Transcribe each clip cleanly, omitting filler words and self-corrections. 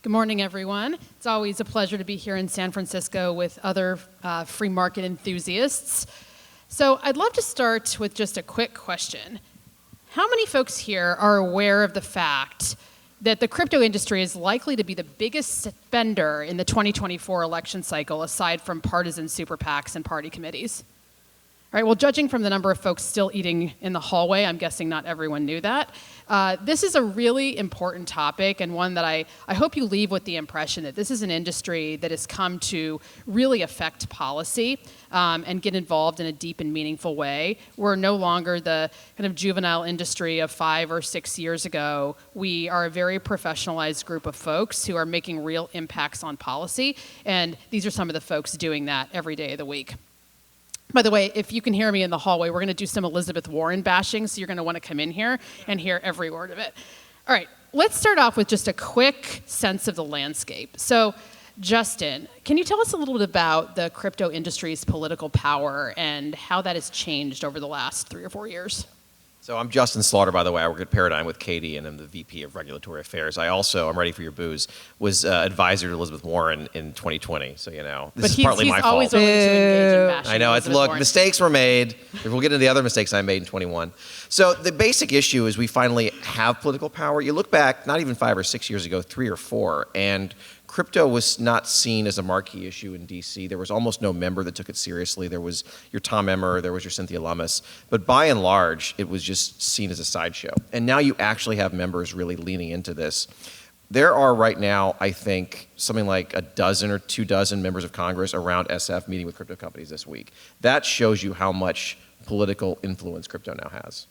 Good morning, everyone. It's always a pleasure to be here in San Francisco with other free market enthusiasts. So I'd love to start with just a quick question. How many folks here are aware of the fact that the crypto industry is likely to be the biggest spender in the 2024 election cycle, aside from partisan super PACs and party committees? All right, well, judging from the number of folks still eating in the hallway, I'm guessing not everyone knew that. This is a really important topic, and one that I hope you leave with the impression that this is an industry that has come to really affect policy and get involved in a deep and meaningful way. We're no longer the kind of juvenile industry of 5 or 6 years ago. We are a very professionalized group of folks who are making real impacts on policy, and these are some of the folks doing that every day of the week. By the way, if you can hear me in the hallway, we're going to do some Elizabeth Warren bashing, so you're going to want to come in here and hear every word of it. All right, let's start off with just a quick sense of the landscape. So, Justin, can you tell us a little bit about the crypto industry's political power and how that has changed over the last 3 or 4 years? So I'm Justin Slaughter, by the way. I work at Paradigm with Katie, and I'm the VP of Regulatory Affairs. I also, I'm ready for your booze, was advisor to Elizabeth Warren in 2020. So, you know, this is partly my fault. But he's always willing to engage in bashing. I know. Look, mistakes were made. We'll get into the other mistakes I made in 21. So the basic issue is we finally have political power. You look back, not even 5 or 6 years ago, 3 or 4, and crypto was not seen as a marquee issue in DC. There was almost no member that took it seriously. There was your Tom Emmer, there was your Cynthia Lummis. But by and large, it was just seen as a sideshow. And now you actually have members really leaning into this. There are right now, I think, something like a dozen or 2 dozen members of Congress around SF meeting with crypto companies this week. That shows you how much political influence crypto now has.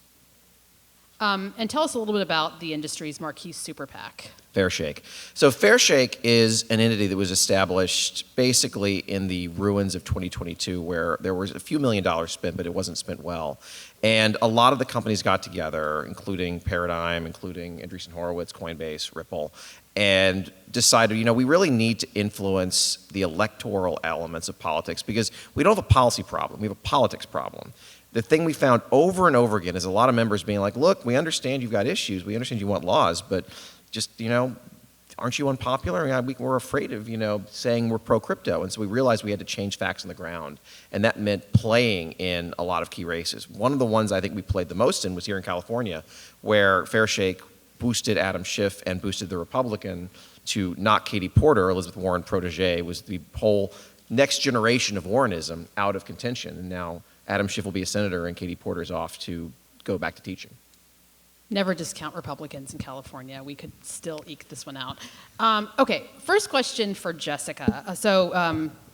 And tell us a little bit about the industry's marquee super PAC. Fairshake. So Fairshake is an entity that was established basically in the ruins of 2022, where there was a few $1 million spent, but it wasn't spent well. And a lot of the companies got together, including Paradigm, including Andreessen Horowitz, Coinbase, Ripple, and decided, you know, we really need to influence the electoral elements of politics because we don't have a policy problem, we have a politics problem. The thing we found over and over again is a lot of members being like, look, we understand you've got issues, we understand you want laws, but just, you know, aren't you unpopular? We're afraid of, you know, saying we're pro-crypto. And so we realized we had to change facts on the ground. And that meant playing in a lot of key races. One of the ones I think we played the most in was here in California, where Fairshake boosted Adam Schiff and boosted the Republican to knock Katie Porter, Elizabeth Warren protege, was the whole next generation of Warrenism out of contention. And now Adam Schiff will be a senator and Katie Porter's off to go back to teaching. Never discount Republicans in California. We could still eke this one out. Okay, first question for Jessica.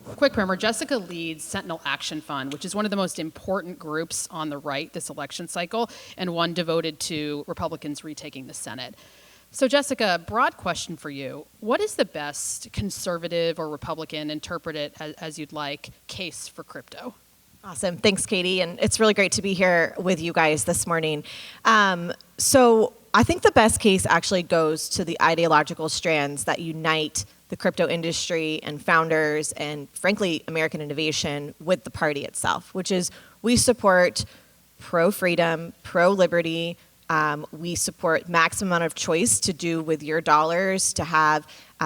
Quick primer, Jessica leads Sentinel Action Fund, which is one of the most important groups on the right this election cycle, and one devoted to Republicans retaking the Senate. So Jessica, broad question for you. What is the best conservative or Republican, interpret it as you'd like, case for crypto? Awesome. Thanks, Katie. And it's really great to be here with you guys this morning. So I think the best case actually goes to the ideological strands that unite the crypto industry and founders and, frankly, American innovation with the party itself, which is we support pro-freedom, pro-liberty. We support maximum amount of choice to do with your dollars, to have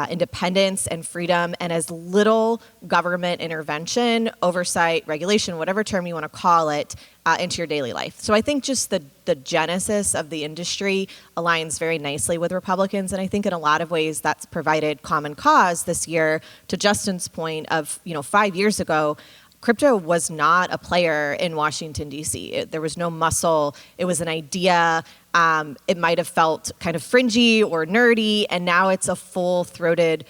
independence and freedom, and as little government intervention, oversight, regulation, whatever term you want to call it, into your daily life. So I think just the genesis of the industry aligns very nicely with Republicans, and I think in a lot of ways that's provided common cause this year. To Justin's point of, 5 years ago, crypto was not a player in Washington, D.C. There was no muscle. It was an idea. It might have felt kind of fringy or nerdy, and now it's a full-throated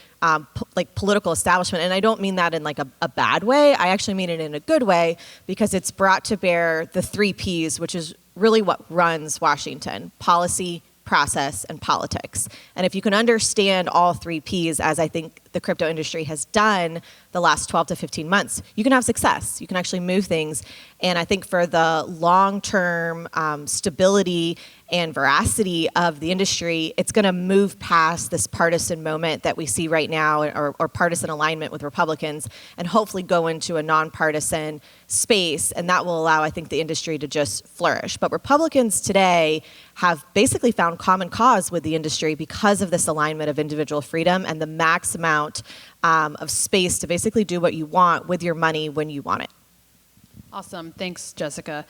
political establishment. And I don't mean that in like a bad way. I actually mean it in a good way because it's brought to bear the 3 Ps, which is really what runs Washington: policy, process, and politics. And if you can understand all 3 Ps, as I think the crypto industry has done the last 12 to 15 months, you can have success. You can actually move things. And I think for the long-term stability and veracity of the industry, it's going to move past this partisan moment that we see right now, or partisan alignment with Republicans, and hopefully go into a nonpartisan space, and that will allow, I think, the industry to just flourish. But Republicans today have basically found common cause with the industry because of this alignment of individual freedom and the max amount of space to basically do what you want with your money when you want it. Awesome. Thanks, Jessica.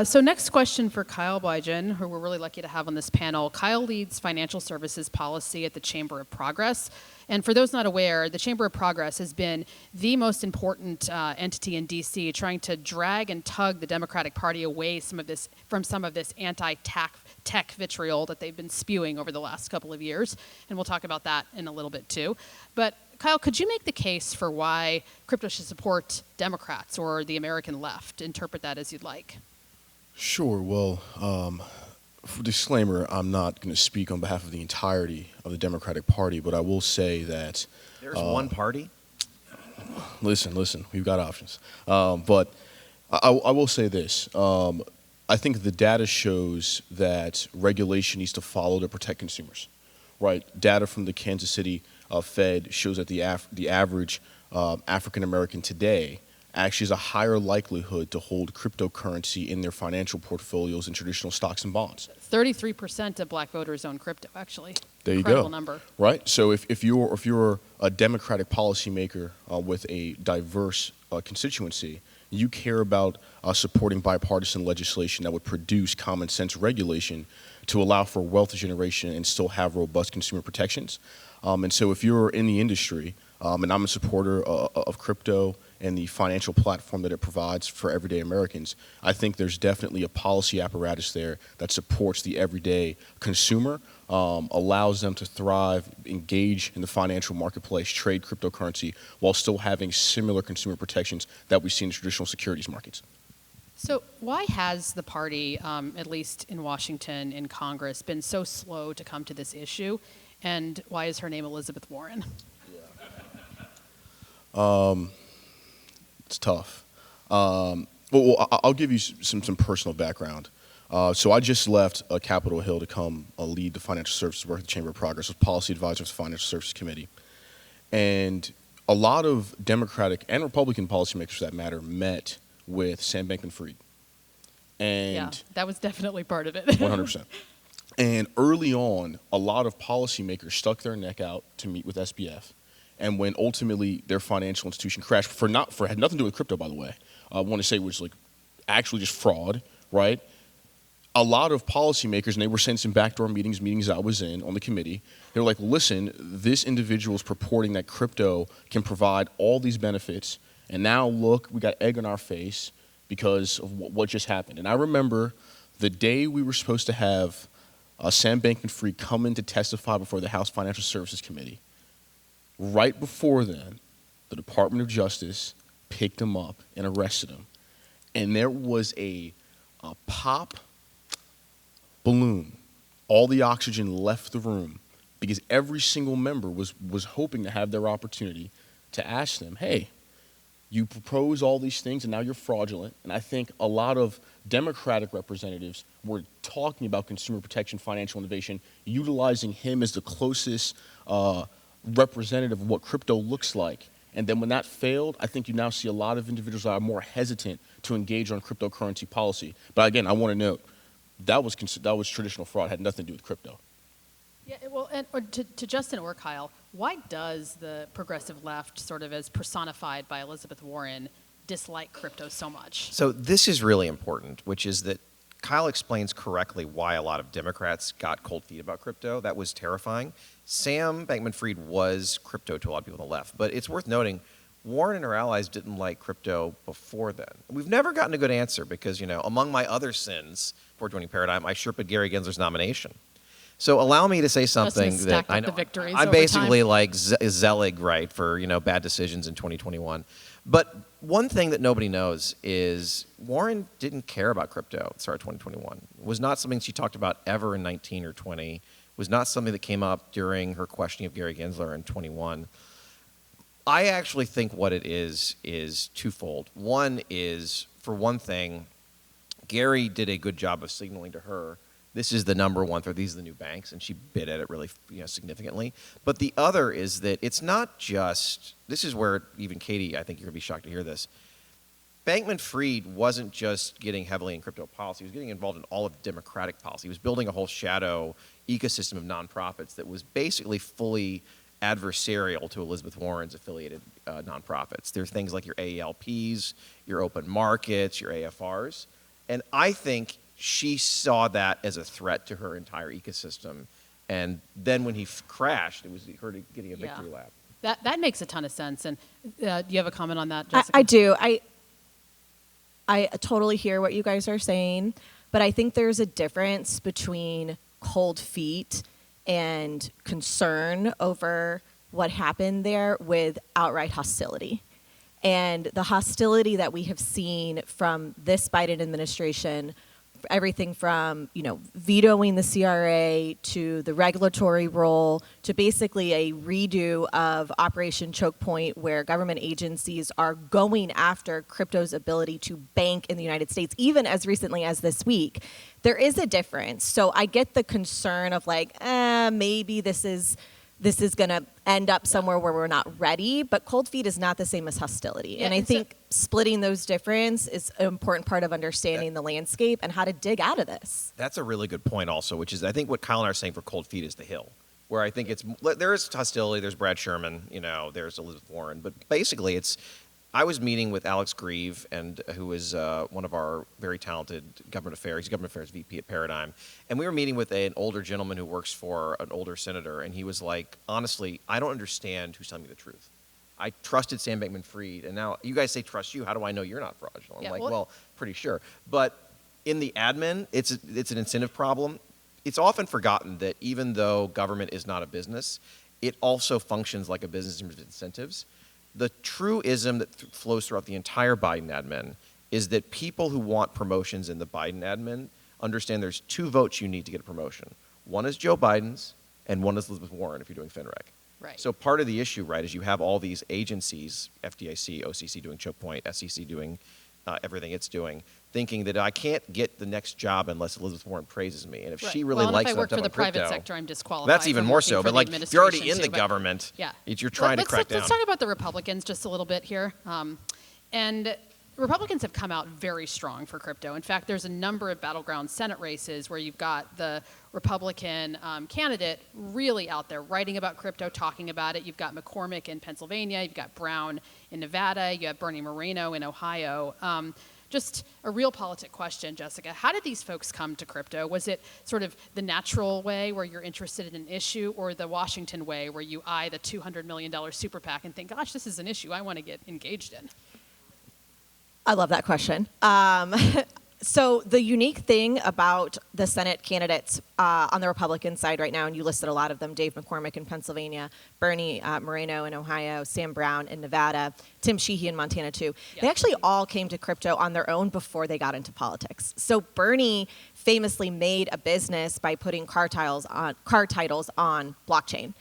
So next question for Kyle Bligen, who we're really lucky to have on this panel. Kyle leads financial services policy at the Chamber of Progress. And for those not aware, the Chamber of Progress has been the most important entity in D.C. trying to drag and tug the Democratic Party away from some of this anti-tech vitriol that they've been spewing over the last couple of years. And we'll talk about that in a little bit too. But Kyle, could you make the case for why crypto should support Democrats or the American left? Interpret that as you'd like. Sure. Well, for disclaimer, I'm not going to speak on behalf of the entirety of the Democratic Party, but I will say that There's one party? Listen, we've got options. But I will say this. I think the data shows that regulation needs to follow to protect consumers, right? Data from the Kansas City Fed shows that the average African American today actually has a higher likelihood to hold cryptocurrency in their financial portfolios than traditional stocks and bonds. 33% of black voters own crypto, actually. There you Incredible go. Number. Right? So if you're a Democratic policymaker with a diverse constituency, you care about supporting bipartisan legislation that would produce common sense regulation to allow for wealth generation and still have robust consumer protections. And so if you're in the industry, and I'm a supporter of crypto and the financial platform that it provides for everyday Americans, I think there's definitely a policy apparatus there that supports the everyday consumer, allows them to thrive, engage in the financial marketplace, trade cryptocurrency, while still having similar consumer protections that we see in traditional securities markets. So why has the party, at least in Washington, in Congress, been so slow to come to this issue? And why is her name Elizabeth Warren? It's tough. Well, I'll give you some personal background. So I just left Capitol Hill to come lead the financial services work at the Chamber of Progress as policy advisor to the Financial Services Committee. And a lot of Democratic and Republican policymakers, for that matter, met with Sam Bankman-Fried. And Yeah, that was definitely part of it. 100%. And early on, a lot of policymakers stuck their neck out to meet with SBF. And when ultimately their financial institution crashed, had nothing to do with crypto, by the way. I want to say it was like actually just fraud, right? A lot of policymakers, and they were saying some backdoor meetings I was in on the committee, they were like, listen, this individual is purporting that crypto can provide all these benefits, and now look, we got egg on our face because of what just happened. And I remember the day we were supposed to have Sam Bankman-Fried come in to testify before the House Financial Services Committee. Right before then, the Department of Justice picked him up and arrested him. And there was a pop balloon. All the oxygen left the room because every single member was hoping to have their opportunity to ask them, hey, you propose all these things and now you're fraudulent. And I think a lot of Democratic representatives were talking about consumer protection, financial innovation, utilizing him as the closest representative of what crypto looks like. And then when that failed, I think you now see a lot of individuals that are more hesitant to engage on cryptocurrency policy. But again, I want to note, that was traditional fraud, had nothing to do with crypto. Yeah, well, or to Justin or Kyle, why does the progressive left, sort of as personified by Elizabeth Warren, dislike crypto so much? So this is really important, which is that Kyle explains correctly why a lot of Democrats got cold feet about crypto. That was terrifying. Sam Bankman-Fried was crypto to a lot of people on the left. But it's worth noting, Warren and her allies didn't like crypto before then. We've never gotten a good answer because, among my other sins for joining Paradigm, I sherped Gary Gensler's nomination. So allow me to say something that I know. The victories I'm over basically time. like Zelig, right, for bad decisions in 2021. But one thing that nobody knows is Warren didn't care about crypto at the start of 2021. It was not something she talked about ever in 19 or 20. It was not something that came up during her questioning of Gary Gensler in 21. I actually think what it is twofold. One is, for one thing, Gary did a good job of signaling to her this is the number one threat. These are the new banks, and she bid at it really, significantly. But the other is that it's not just. This is where even Katie, I think you're gonna be shocked to hear this. Bankman-Fried wasn't just getting heavily in crypto policy. He was getting involved in all of democratic policy. He was building a whole shadow ecosystem of nonprofits that was basically fully adversarial to Elizabeth Warren's affiliated nonprofits. There's things like your AELPs, your open markets, your AFRs. And I think she saw that as a threat to her entire ecosystem. And then when he crashed, it was her getting a victory lap. That makes a ton of sense. And do you have a comment on that, Jessica? I do. I totally hear what you guys are saying, but I think there's a difference between cold feet and concern over what happened there with outright hostility. And the hostility that we have seen from this Biden administration, everything from, vetoing the CRA to the regulatory role to basically a redo of Operation Choke Point, where government agencies are going after crypto's ability to bank in the United States, even as recently as this week. There is a difference. So I get the concern of maybe this is going to end up somewhere where we're not ready, but cold feet is not the same as hostility. Yeah, and I think splitting those difference is an important part of understanding the landscape and how to dig out of this. That's a really good point also, which is I think what Kyle and I are saying for cold feet is the Hill, where I think there is hostility, there's Brad Sherman, there's Elizabeth Warren, but basically I was meeting with Alex Grieve, who is one of our very talented government affairs VP at Paradigm, and we were meeting with an older gentleman who works for an older senator, and he was like, honestly, I don't understand who's telling me the truth. I trusted Sam Bankman-Fried, and now you guys say trust you. How do I know you're not fraudulent? I'm well, pretty sure. But in the admin, it's an incentive problem. It's often forgotten that even though government is not a business, it also functions like a business in terms of incentives. The truism that flows throughout the entire Biden admin is that people who want promotions in the Biden admin understand there's 2 votes you need to get a promotion. One is Joe Biden's, and one is Elizabeth Warren if you're doing FinRec. Right. So part of the issue, right, is you have all these agencies, FDIC, OCC doing choke point, SEC doing everything it's doing, thinking that I can't get the next job unless Elizabeth Warren praises me. And if she really likes if I work for the private crypto, sector, I'm disqualified. that's even more so. But if you're already in the government, you're trying to crack down. Let's talk about the Republicans just a little bit here. And Republicans have come out very strong for crypto. In fact, there's a number of battleground Senate races where you've got the Republican candidate really out there writing about crypto, talking about it. You've got McCormick in Pennsylvania. You've got Brown in Nevada. You have Bernie Moreno in Ohio. Just a real politic question, Jessica. How did these folks come to crypto? Was it sort of the natural way where you're interested in an issue, or the Washington way where you eye the $200 million super PAC and think, gosh, this is an issue I want to get engaged in? I love that question. So the unique thing about the Senate candidates on the Republican side right now, and you listed a lot of them, Dave McCormick in Pennsylvania, Bernie Moreno in Ohio, Sam Brown in Nevada, Tim Sheehy in Montana too. Yeah. They actually all came to crypto on their own before they got into politics. So Bernie famously made a business by putting car titles on blockchain.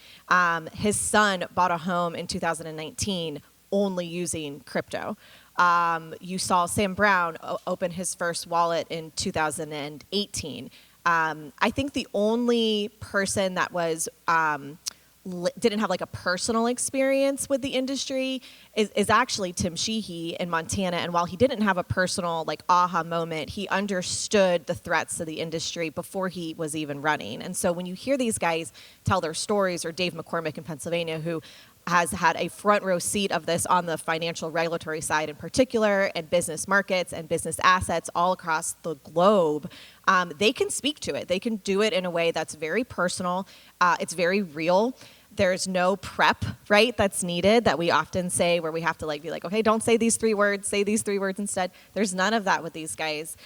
His son bought a home in 2019 only using crypto. You saw Sam Brown open his first wallet in 2018. I think the only person that was didn't have like a personal experience with the industry is actually Tim Sheehy in Montana. And while he didn't have a personal like aha moment, he understood the threats to the industry before he was even running. And so when you hear these guys tell their stories, or Dave McCormick in Pennsylvania, who has had a front row seat of this on the financial regulatory side in particular, and business markets and business assets all across the globe, they can speak to it. They can do it in a way that's very personal. It's very real. There's no prep, right, that's needed that we often say, where we have to be like, okay, don't say these 3 words, say these 3 words instead. There's none of that with these guys,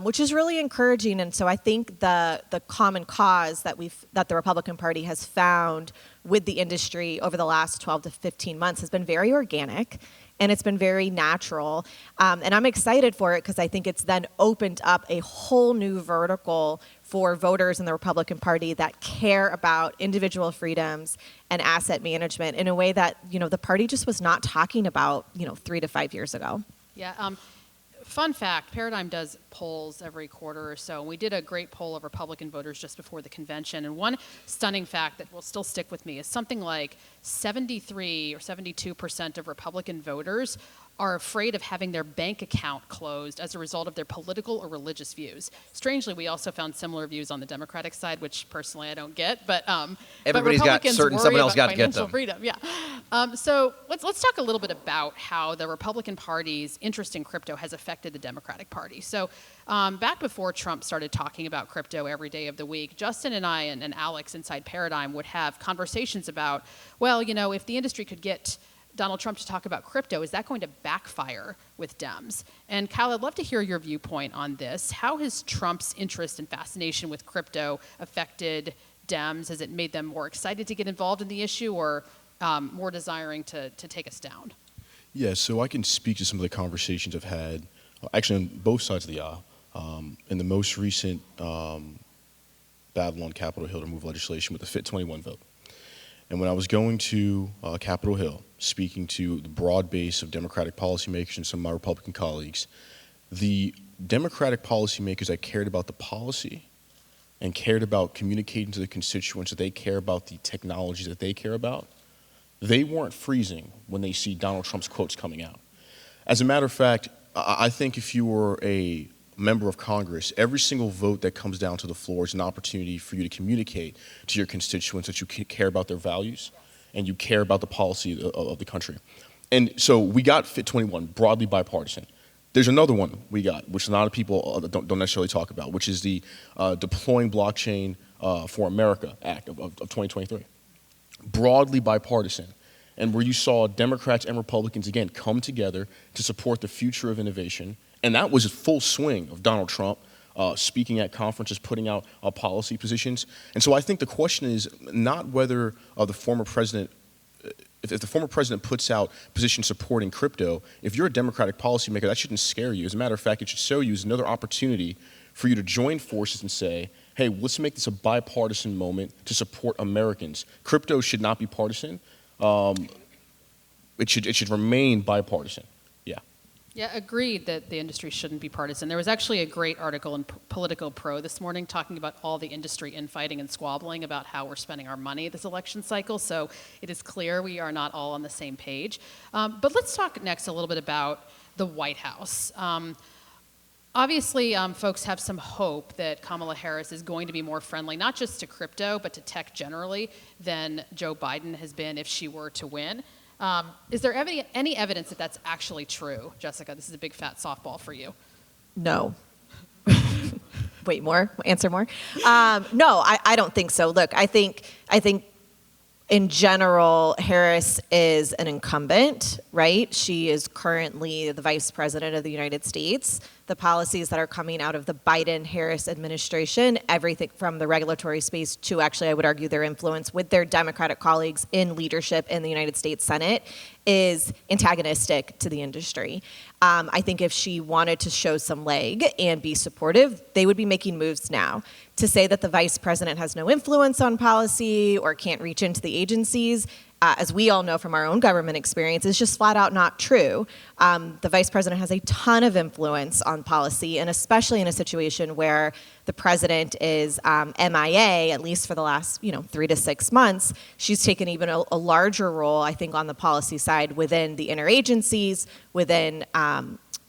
which is really encouraging. And so I think the common cause that the Republican Party has found with the industry over the last 12 to 15 months has been very organic, and it's been very natural. And I'm excited for it because I think it's then opened up a whole new vertical for voters in the Republican Party that care about individual freedoms and asset management in a way that, the party just was not talking about, 3 to 5 years ago. Yeah. Fun fact, Paradigm does polls every quarter or so, and we did a great poll of Republican voters just before the convention, and one stunning fact that will still stick with me is something like 73 or 72% of Republican voters are afraid of having their bank account closed as a result of their political or religious views. Strangely, we also found similar views on the Democratic side, which personally I don't get, but Everybody's got Republicans certain, worry someone else about got to get financial them. freedom. Yeah. So let's talk a little bit about how the Republican Party's interest in crypto has affected the Democratic Party. So back before Trump started talking about crypto every day of the week, Justin and I and Alex inside Paradigm would have conversations about, well, you know, if the industry could get Donald Trump to talk about crypto, is that going to backfire with Dems? And Kyle, I'd love to hear your viewpoint on this. How has Trump's interest and fascination with crypto affected Dems? Has it made them more excited to get involved in the issue or more desiring to take us down? Yeah, so I can speak to some of the conversations I've had, actually on both sides of the aisle. In the most recent battle on Capitol Hill to move legislation with the Fit 21 vote. And when I was going to Capitol Hill, speaking to the broad base of Democratic policymakers and some of my Republican colleagues, the Democratic policymakers that cared about the policy and cared about communicating to the constituents that they care about the technologies that they care about, they weren't freezing when they see Donald Trump's quotes coming out. As a matter of fact, I think if you were a member of Congress, every single vote that comes down to the floor is an opportunity for you to communicate to your constituents that you care about their values and you care about the policy of the country. And so we got Fit 21, broadly bipartisan. There's another one we got, which a lot of people don't necessarily talk about, which is the Deploying Blockchain for America Act of 2023. Broadly bipartisan, and where you saw Democrats and Republicans, again, come together to support the future of innovation. And that was a full swing of Donald Trump speaking at conferences, putting out policy positions. And so I think the question is not whether the former president, if the former president puts out positions supporting crypto, if you're a Democratic policymaker, that shouldn't scare you. As a matter of fact, it should show you as another opportunity for you to join forces and say, hey, let's make this a bipartisan moment to support Americans. Crypto should not be partisan. It should remain bipartisan. Yeah, agreed that the industry shouldn't be partisan. There was actually a great article in Politico Pro this morning talking about all the industry infighting and squabbling about how we're spending our money this election cycle. So it is clear we are not all on the same page. But let's talk next a little bit about the White House. Obviously, folks have some hope that Kamala Harris is going to be more friendly, not just to crypto, but to tech generally, than Joe Biden has been if she were to win. Is there any evidence that that's actually true? Jessica, this is a big fat softball for you. No. Wait, more? Answer more? No, I don't think so. Look, I think in general, Harris is an incumbent, right? She is currently the vice president of the United States. The policies that are coming out of the Biden-Harris administration, everything from the regulatory space to actually, I would argue, their influence with their Democratic colleagues in leadership in the United States Senate is antagonistic to the industry. I think if she wanted to show some leg and be supportive, they would be making moves now. To say that the vice president has no influence on policy or can't reach into the agencies, as we all know from our own government experience, is just flat out not true. The vice president has a ton of influence on policy, and especially in a situation where the president is MIA, at least for the last 3 to 6 months, she's taken even a larger role, I think, on the policy side within the interagencies, within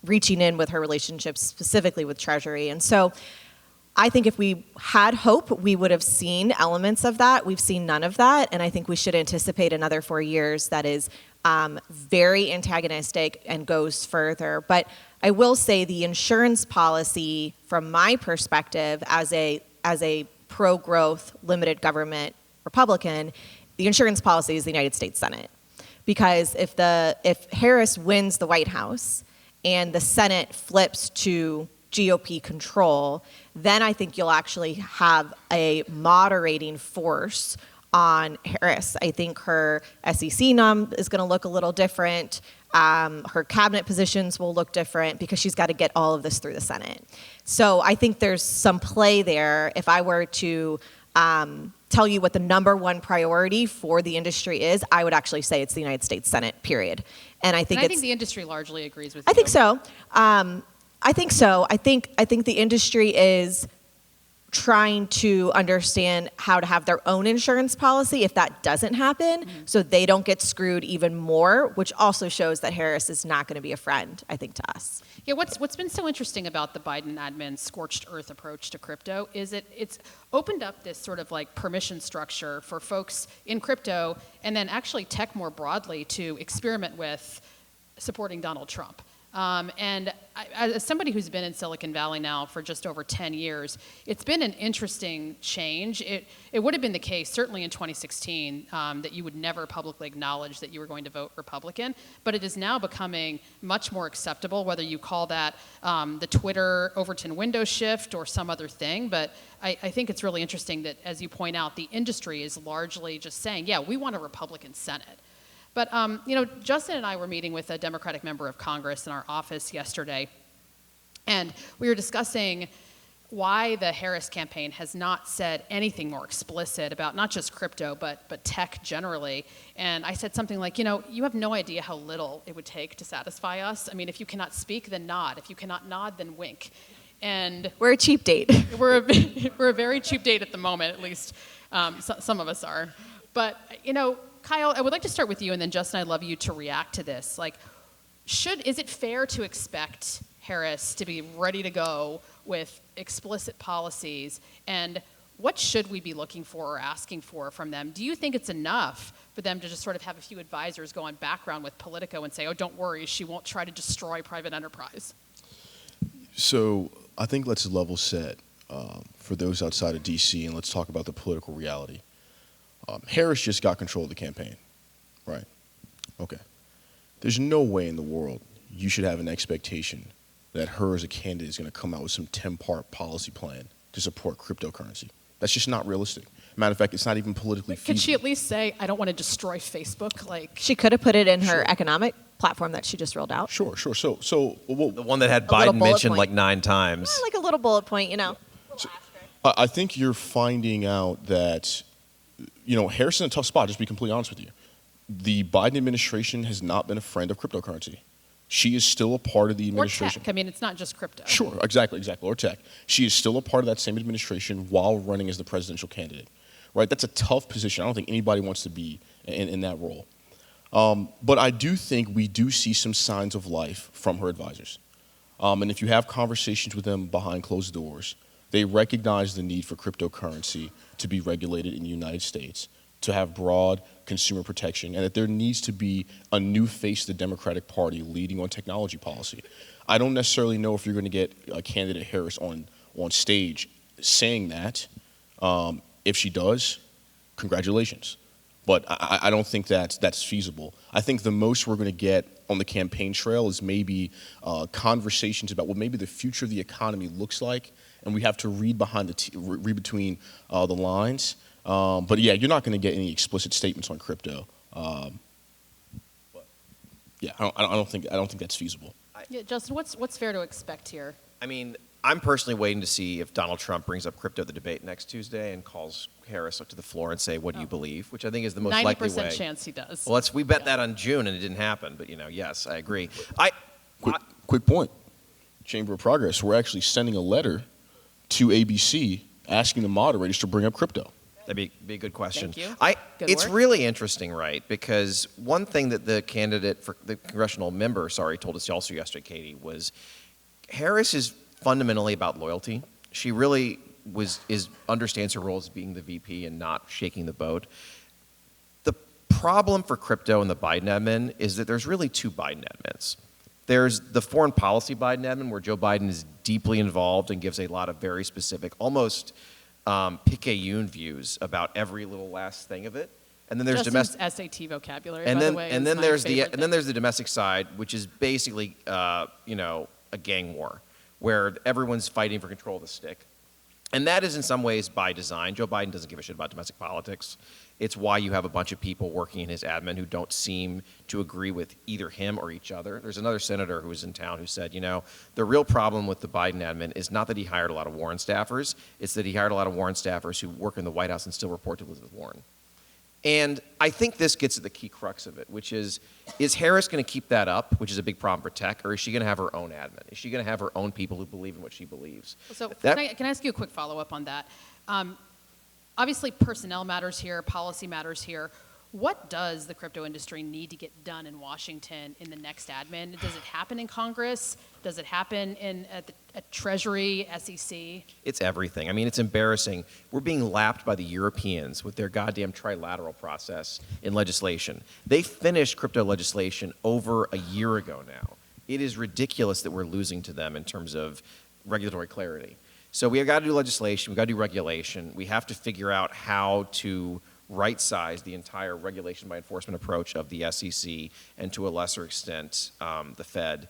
reaching in with her relationships specifically with Treasury. And so I think if we had hope, we would have seen elements of that. We've seen none of that, and I think we should anticipate another 4 years that is very antagonistic and goes further. But I will say the insurance policy, from my perspective, as a pro-growth, limited government Republican, the insurance policy is the United States Senate. Because if Harris wins the White House and the Senate flips to GOP control, then I think you'll actually have a moderating force on Harris. I think her SEC num is going to look a little different. Her cabinet positions will look different because she's got to get all of this through the Senate. So I think there's some play there. If I were to tell you what the number one priority for the industry is, I would actually say it's the United States Senate, period. And I think the industry largely agrees with you. I think so. I think so. I think the industry is trying to understand how to have their own insurance policy if that doesn't happen, so they don't get screwed even more, which also shows that Harris is not going to be a friend, I think, to us. Yeah, what's been so interesting about the Biden admin's scorched earth approach to crypto is it's opened up this sort of like permission structure for folks in crypto and then actually tech more broadly to experiment with supporting Donald Trump. And as somebody who's been in Silicon Valley now for just over 10 years, it's been an interesting change. It would have been the case, certainly in 2016, that you would never publicly acknowledge that you were going to vote Republican, but it is now becoming much more acceptable, whether you call that the Twitter Overton window shift or some other thing. But I think it's really interesting that, as you point out, the industry is largely just saying, yeah, we want a Republican Senate. But, Justin and I were meeting with a Democratic member of Congress in our office yesterday, and we were discussing why the Harris campaign has not said anything more explicit about not just crypto, but tech generally. And I said something like, you have no idea how little it would take to satisfy us. I mean, if you cannot speak, then nod. If you cannot nod, then wink. And we're a cheap date. We're a very cheap date at the moment, at least some of us are. But, Kyle, I would like to start with you, and then Justin, I'd love you to react to this. Like, is it fair to expect Harris to be ready to go with explicit policies? And what should we be looking for or asking for from them? Do you think it's enough for them to just sort of have a few advisors go on background with Politico and say, oh, don't worry, she won't try to destroy private enterprise? So I think let's level set for those outside of D.C., and let's talk about the political reality. Harris just got control of the campaign, right? Okay. There's no way in the world you should have an expectation that her as a candidate is going to come out with some 10-part policy plan to support cryptocurrency. That's just not realistic. Matter of fact, it's not even politically feasible. Could she at least say, I don't want to destroy Facebook? Like, she could have put it in her economic platform that she just rolled out. Sure. So The one that had Biden mentioned like 9 times. Yeah, like a little bullet point, So, I think you're finding out that Harris is in a tough spot, just to be completely honest with you. The Biden administration has not been a friend of cryptocurrency. She is still a part of the administration. Or tech. I mean, it's not just crypto. Sure, exactly. Or tech. She is still a part of that same administration while running as the presidential candidate. Right? That's a tough position. I don't think anybody wants to be in that role. But I do think we do see some signs of life from her advisors. And if you have conversations with them behind closed doors, they recognize the need for cryptocurrency to be regulated in the United States, to have broad consumer protection, and that there needs to be a new face to the Democratic Party leading on technology policy. I don't necessarily know if you're going to get a candidate Harris on stage saying that. If she does, congratulations. But I don't think that's feasible. I think the most we're going to get on the campaign trail is maybe conversations about what maybe the future of the economy looks like, and we have to read between the lines. But yeah, you're not going to get any explicit statements on crypto. But yeah, I don't think that's feasible. Yeah, Justin, what's fair to expect here? I mean, I'm personally waiting to see if Donald Trump brings up crypto at the debate next Tuesday and calls Harris up to the floor and say, what do you believe? Which I think is the most likely way. 90% chance he does. Well, we bet that on June and it didn't happen. But, yes, I agree. Quick point. Chamber of Progress, we're actually sending a letter to ABC asking the moderators to bring up crypto. That'd be a good question. Thank you. It's really interesting, right? Because one thing that the candidate for the congressional member, told us also yesterday, Katie, was Harris is fundamentally about loyalty. She really understands her role as being the VP and not shaking the boat. The problem for crypto and the Biden admin is that there's really 2 Biden admins. There's the foreign policy Biden admin, where Joe Biden is deeply involved and gives a lot of very specific, almost Picayune views about every little last thing of it. And then there's Justin's SAT vocabulary, and by then the way, and is then my there's favorite and then there's the domestic side, which is basically a gang war where everyone's fighting for control of the stick. And that is in some ways by design. Joe Biden doesn't give a shit about domestic politics. It's why you have a bunch of people working in his admin who don't seem to agree with either him or each other. There's another senator who was in town who said, the real problem with the Biden admin is not that he hired a lot of Warren staffers, it's that he hired a lot of Warren staffers who work in the White House and still report to Elizabeth Warren. And I think this gets at the key crux of it, which is Harris going to keep that up, which is a big problem for tech, or is she going to have her own admin? Is she going to have her own people who believe in what she believes? So That- can I ask you a quick follow-up on that? Obviously, personnel matters here, policy matters here. What does the crypto industry need to get done in Washington in the next admin? Does it happen in Congress? Does it happen at Treasury, SEC? It's everything. I mean, it's embarrassing. We're being lapped by the Europeans with their goddamn trilateral process in legislation. They finished crypto legislation over a year ago now. It is ridiculous that we're losing to them in terms of regulatory clarity. So we have got to do legislation, we've got to do regulation. We have to figure out how to right-size the entire regulation by enforcement approach of the SEC and to a lesser extent the Fed.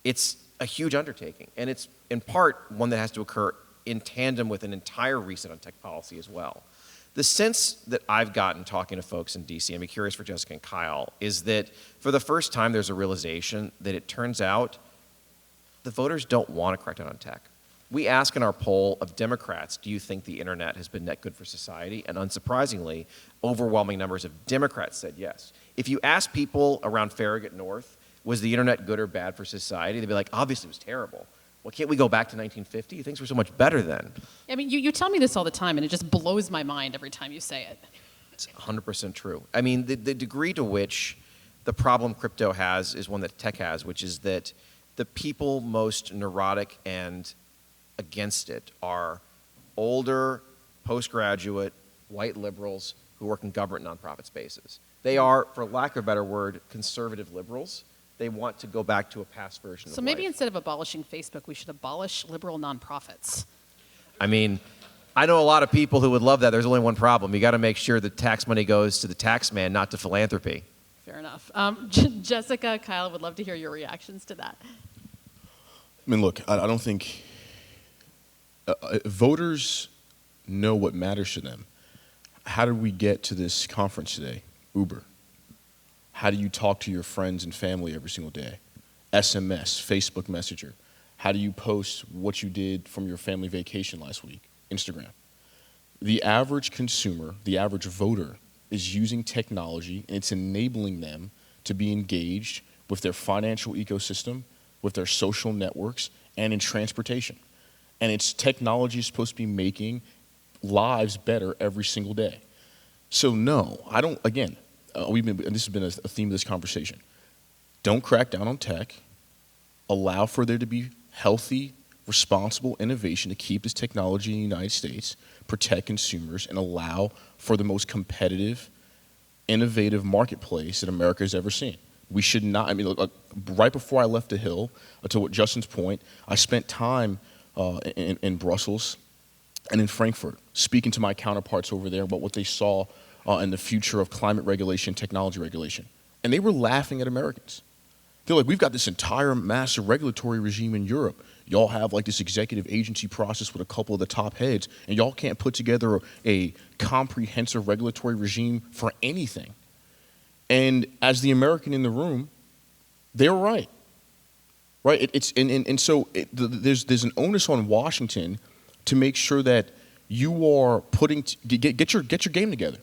It's a huge undertaking, and it's in part one that has to occur in tandem with an entire reset on tech policy as well. The sense that I've gotten talking to folks in DC, I'm curious for Jessica and Kyle, is that for the first time there's a realization that it turns out the voters don't want to crack down on tech. We ask in our poll of Democrats, do you think the internet has been net good for society? And unsurprisingly, overwhelming numbers of Democrats said yes. If you ask people around Farragut North, was the internet good or bad for society? They'd be like, obviously it was terrible. Well, can't we go back to 1950? Things were so much better then. I mean, you tell me this all the time, and it just blows my mind every time you say it. It's 100% true. I mean, the degree to which the problem crypto has is one that tech has, which is that the people most neurotic and against it are older, postgraduate, white liberals who work in government nonprofit spaces. They are, for lack of a better word, conservative liberals. They want to go back to a past version of So maybe life. instead of abolishing Facebook, we should abolish liberal nonprofits. I mean, I know a lot of people who would love that. There's only one problem. You got to make sure that tax money goes to the tax man, not to philanthropy. Fair enough. Jessica, Kyle, would love to hear your reactions to that. I mean, look, I don't think voters know what matters to them. How did we get to this conference today? Uber. How do you talk to your friends and family every single day? SMS, Facebook Messenger. How do you post what you did from your family vacation last week? Instagram. The average consumer, the average voter, is using technology, and it's enabling them to be engaged with their financial ecosystem, with their social networks, and in transportation. And it's technology is supposed to be making lives better every single day. So no, I don't, again, and this has been a theme of this conversation. Don't crack down on tech. Allow for there to be healthy, responsible innovation to keep this technology in the United States, protect consumers, and allow for the most competitive, innovative marketplace that America has ever seen. We should not, I mean, look, right before I left the Hill, to what Justin's point, I spent time in Brussels and in Frankfurt speaking to my counterparts over there about what they saw in the future of climate regulation, technology regulation. And they were laughing at Americans. They're like, we've got this entire massive regulatory regime in Europe. Y'all have like this executive agency process with a couple of the top heads, and y'all can't put together a comprehensive regulatory regime for anything. And as the American in the room, they're right. Right? So there's an onus on Washington to make sure that you are get your game together.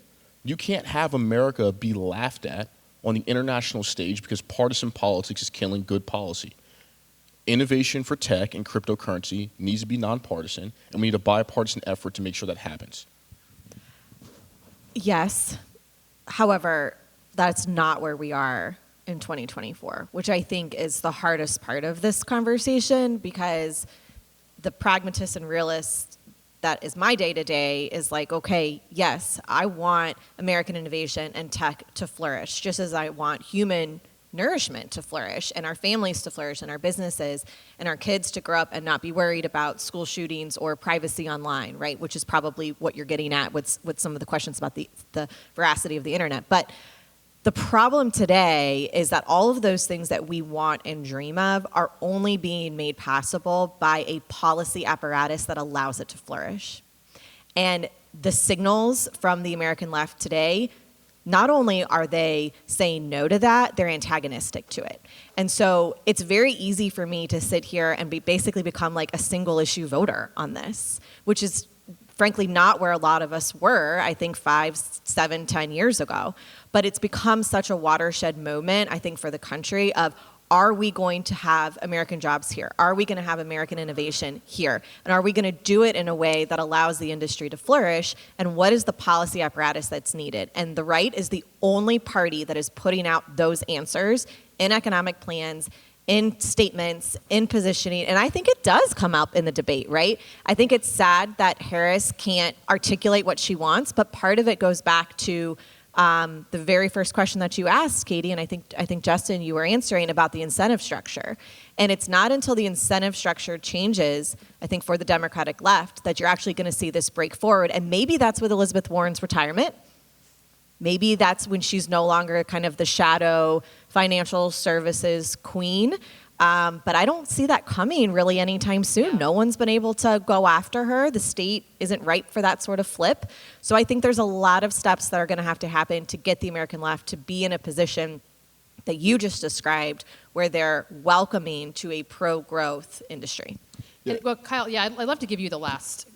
You can't have America be laughed at on the international stage because partisan politics is killing good policy. Innovation for tech and cryptocurrency needs to be nonpartisan, and we need a bipartisan effort to make sure that happens. Yes. However, that's not where we are in 2024, which I think is the hardest part of this conversation, because the pragmatist and realist that is my day-to-day is like, okay, yes, I want American innovation and tech to flourish, just as I want human nourishment to flourish and our families to flourish and our businesses and our kids to grow up and not be worried about school shootings or privacy online, right? Which is probably what you're getting at with some of the questions about the veracity of the internet. But the problem today is that all of those things that we want and dream of are only being made possible by a policy apparatus that allows it to flourish. And the signals from the American left today, not only are they saying no to that, they're antagonistic to it. And so it's very easy for me to sit here and basically become like a single issue voter on this, which is frankly not where a lot of us were, I think 5, 7, 10 years ago. But it's become such a watershed moment, I think, for the country of, are we going to have American jobs here? Are we going to have American innovation here? And are we going to do it in a way that allows the industry to flourish? And what is the policy apparatus that's needed? And the right is the only party that is putting out those answers in economic plans, in statements, in positioning. And I think it does come up in the debate, right? I think it's sad that Harris can't articulate what she wants, but part of it goes back to the very first question that you asked, Katie, and I think Justin, you were answering about the incentive structure. And it's not until the incentive structure changes, I think, for the Democratic left, that you're actually going to see this break forward. And maybe that's with Elizabeth Warren's retirement. Maybe that's when she's no longer kind of the shadow financial services queen. But I don't see that coming really anytime soon. No one's been able to go after her. The state isn't ripe for that sort of flip. So I think there's a lot of steps that are going to have to happen to get the American left to be in a position that you just described, where they're welcoming to a pro-growth industry. And, well, Kyle, I'd love to give you the last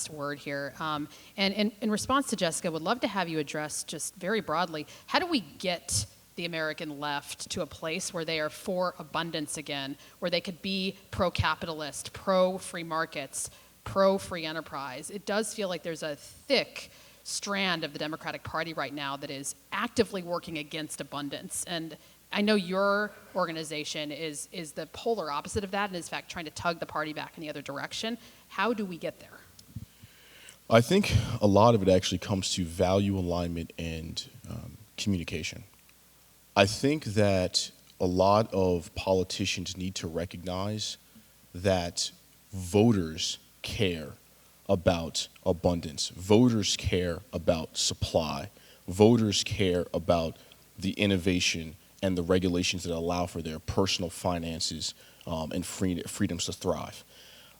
word here. And in response to Jessica, would love to have you address just very broadly, how do we get the American left to a place where they are for abundance again, where they could be pro-capitalist, pro-free markets, pro-free enterprise? It does feel like there's a thick strand of the Democratic Party right now that is actively working against abundance. And I know your organization is the polar opposite of that and is, in fact, trying to tug the party back in the other direction. How do we get there? I think a lot of it actually comes to value alignment and communication. I think that a lot of politicians need to recognize that voters care about abundance. Voters care about supply. Voters care about the innovation and the regulations that allow for their personal finances and freedoms to thrive.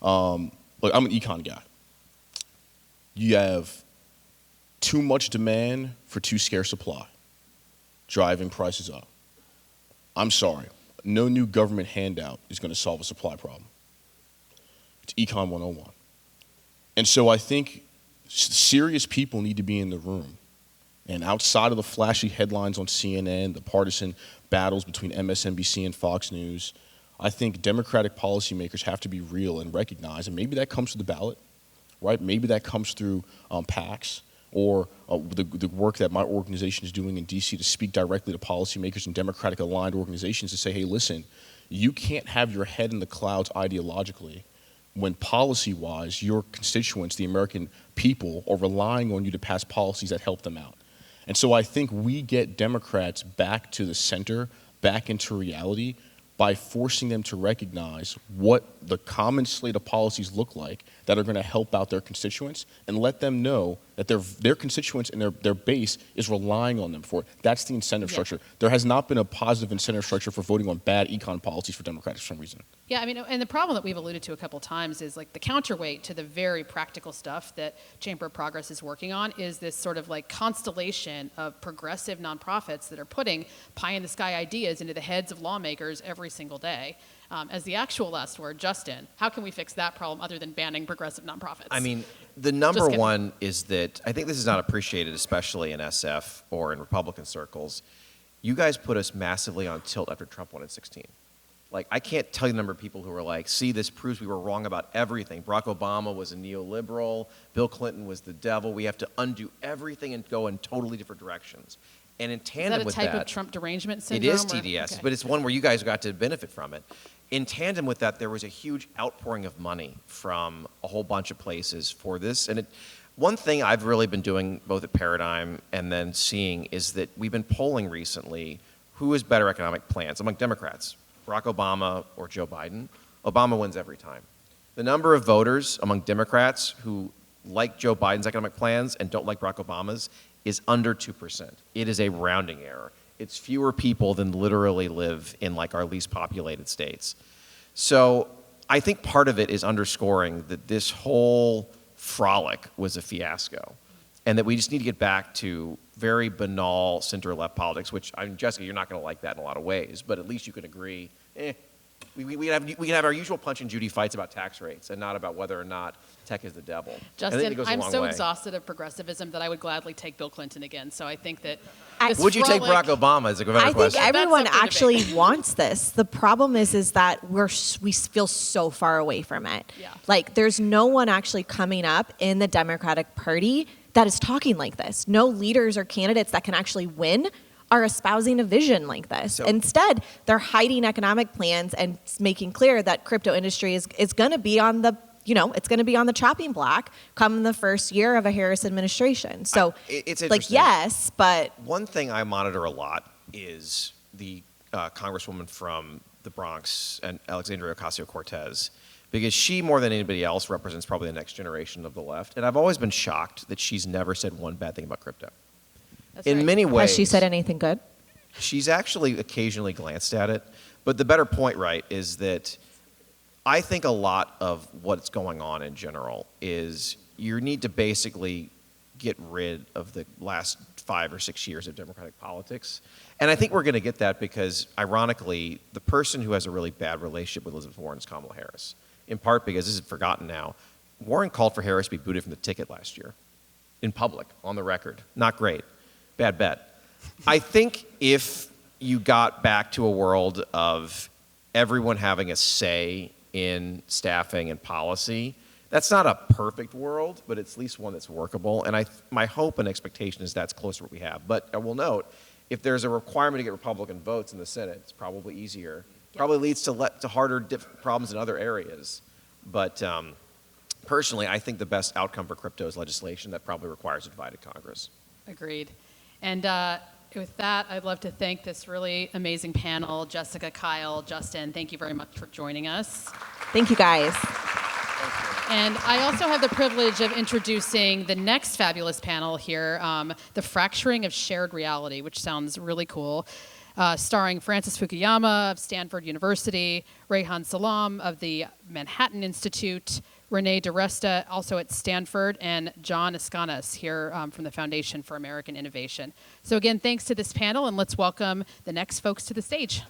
Look, I'm an econ guy. You have too much demand for too scarce supply, driving prices up. I'm sorry, no new government handout is going to solve a supply problem. It's Econ 101. And so I think serious people need to be in the room. And outside of the flashy headlines on CNN, the partisan battles between MSNBC and Fox News, I think Democratic policymakers have to be real and recognize, and maybe that comes through the ballot, right? Maybe that comes through PACs, or the work that my organization is doing in DC to speak directly to policymakers and Democratic aligned organizations to say, hey, listen, you can't have your head in the clouds ideologically when policy-wise your constituents, the American people, are relying on you to pass policies that help them out. And so I think we get Democrats back to the center, back into reality, by forcing them to recognize what the common slate of policies look like that are going to help out their constituents, and let them know that their constituents and their base is relying on them for it. That's the incentive structure. There has not been a positive incentive structure for voting on bad econ policies for Democrats for some reason. Yeah, I mean, and the problem that we've alluded to a couple times is like the counterweight to the very practical stuff that Chamber of Progress is working on is this sort of like constellation of progressive nonprofits that are putting pie-in-the-sky ideas into the heads of lawmakers every single day. As the actual last word, Justin, how can we fix that problem other than banning progressive nonprofits? I mean, the number one is that I think this is not appreciated, especially in SF or in Republican circles. You guys put us massively on tilt after Trump won in 2016. Like, I can't tell you the number of people who were like, see, this proves we were wrong about everything. Barack Obama was a neoliberal. Bill Clinton was the devil. We have to undo everything and go in totally different directions. And in tandem with that... Is that a type of Trump derangement syndrome? It is TDS, okay. But it's one where you guys got to benefit from it. In tandem with that, there was a huge outpouring of money from a whole bunch of places for this. And one thing I've really been doing, both at Paradigm and then seeing, is that we've been polling recently who has better economic plans among Democrats, Barack Obama or Joe Biden. Obama wins every time. The number of voters among Democrats who like Joe Biden's economic plans and don't like Barack Obama's is under 2%. It is a rounding error. It's fewer people than literally live in like our least populated states. So I think part of it is underscoring that this whole frolic was a fiasco, and that we just need to get back to very banal center-left politics, which, I mean, Jessica, you're not going to like that in a lot of ways, but at least you can agree, We can have our usual Punch and Judy fights about tax rates and not about whether or not tech is the devil. And I think it Justin, goes a I'm long so way. exhausted of progressivism that I would gladly take Bill Clinton again. So I think that I- this Would you take frolic- Barack Obama as a better I think question? everyone That's up for actually debate. wants this. The problem is that we feel so far away from it. Yeah. Like there's no one actually coming up in the Democratic Party that is talking like this. No leaders or candidates that can actually win are espousing a vision like this. So- Instead, they're hiding economic plans and making clear that crypto industry is going to be on the it's going to be on the chopping block come the first year of a Harris administration. So, It's like, interesting. yes, but One thing I monitor a lot is the Congresswoman from the Bronx, and Alexandria Ocasio-Cortez, because she, more than anybody else, represents probably the next generation of the left. And I've always been shocked that she's never said one bad thing about crypto. That's In right. many ways, has she said anything good? she's actually occasionally glanced at it. But the better point, right, is that I think a lot of what's going on in general is you need to basically get rid of the last 5 or 6 years of Democratic politics. And I think we're going to get that because, ironically, the person who has a really bad relationship with Elizabeth Warren is Kamala Harris, in part because this is forgotten now. Warren called for Harris to be booted from the ticket last year, in public, on the record. Not great. Bad bet. I think if you got back to a world of everyone having a say in staffing and policy, that's not a perfect world, but it's at least one that's workable. And my hope and expectation is that's closer to what we have. But I will note, if there's a requirement to get Republican votes in the Senate, it's probably easier. Probably leads to harder problems in other areas. But personally, I think the best outcome for crypto is legislation that probably requires a divided Congress. Agreed. And with that, I'd love to thank this really amazing panel, Jessica, Kyle, Justin. Thank you very much for joining us. Thank you, guys. And I also have the privilege of introducing the next fabulous panel here, The Fracturing of Shared Reality, which sounds really cool, starring Francis Fukuyama of Stanford University, Rehan Salam of the Manhattan Institute, Renee DiResta, also at Stanford, and John Escanas here from the Foundation for American Innovation. So again, thanks to this panel, and let's welcome the next folks to the stage.